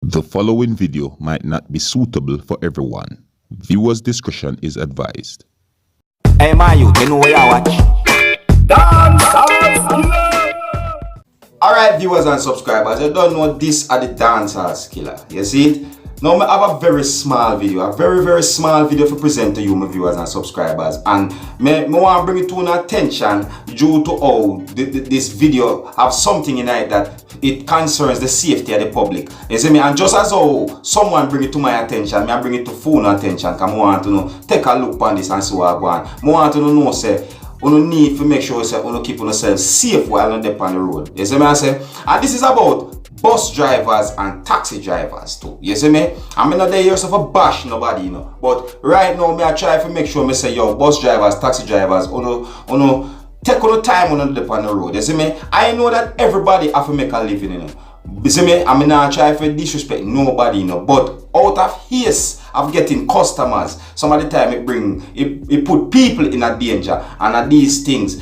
The following video might not be suitable for everyone. Viewers' discretion is advised. Hey, my youth, you know where you watch? Dancehall Killer! Alright, viewers and subscribers, you don't know this are the Dancehall Killer. You see it? Now, I have a very small video, a very small video to present to you, my viewers and subscribers. And I want to bring it to your attention due to how this video have something in it that it concerns the safety of the public. You see me? And just as how someone bring it to my attention, I bring it to phone attention, because I want to know, take a look on this and see what I want. I want to know, say, you need to make sure you keep yourself safe while on the road. You see me? I say, and this is about bus drivers and taxi drivers too. You see me? I'm not there yourself a bash nobody, you know. But right now, I try to make sure I say, yo, bus drivers, taxi drivers, take on the time on the road. You see me? I know that everybody have to make a living, you know. You see me? I'm not trying to disrespect nobody, you know. But out of haste of getting customers, some of the time it put people in a danger. And at these things,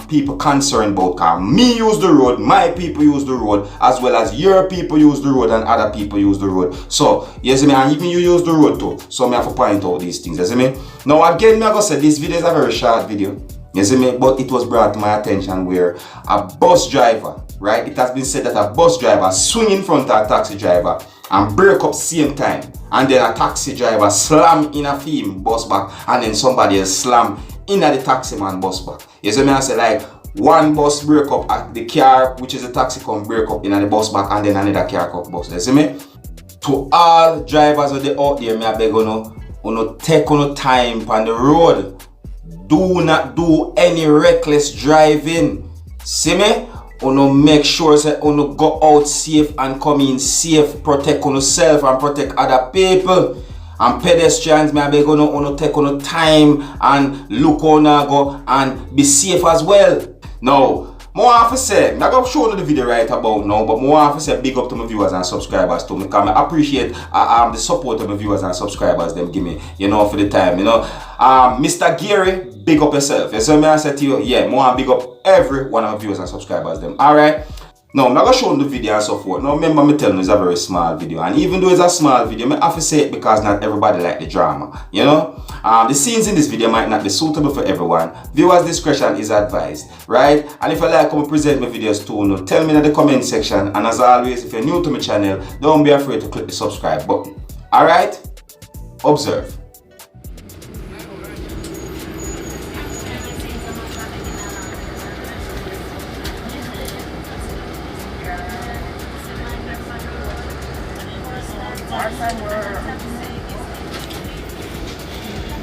people concerned about car. Me use the road, my people use the road, as well as your people use the road and other people use the road. So, you see me? And even you use the road too. So, I have to point out these things. You see me? Now again, I go say this video is a very short video. You see me? But it was brought to my attention where a bus driver, right? It has been said that a bus driver swing in front of a taxi driver and break up same time. And then a taxi driver slam in a film bus back, and then somebody else slam in at the taxi man bus back. You see me? I say like one bus break up at the car, which is a taxi come break up in at the bus back, and then another car come bus. You see me? To all drivers of the out there, I beg you, take on time on the road. Do not do any reckless driving. See me? Make sure that go out safe and come in safe. Protect yourself and protect other people. And pedestrians, I beg take on time and look on go and be safe as well. Now, more have to say, I'm going to show you the video right about now, but more have to say big up to my viewers and subscribers too, because I appreciate the support of my viewers and subscribers them give me, you know, for the time, you know. Mr. Gary, big up yourself. You see me? I said to you, yeah, more big up every one of my viewers and subscribers them. Alright? Now, I'm not going to show you the video and so forth. Now, remember me telling you it's a very small video. And even though it's a small video, I have to say it because not everybody like the drama. You know? The scenes in this video might not be suitable for everyone. Viewers' discretion is advised. Right? And if you like how I present my videos too, tell me in the comment section. And as always, if you're new to my channel, don't be afraid to click the subscribe button. Alright? Observe.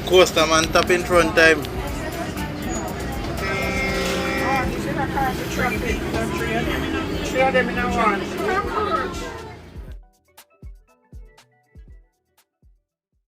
Coaster man tap in front time. Three of them in a one.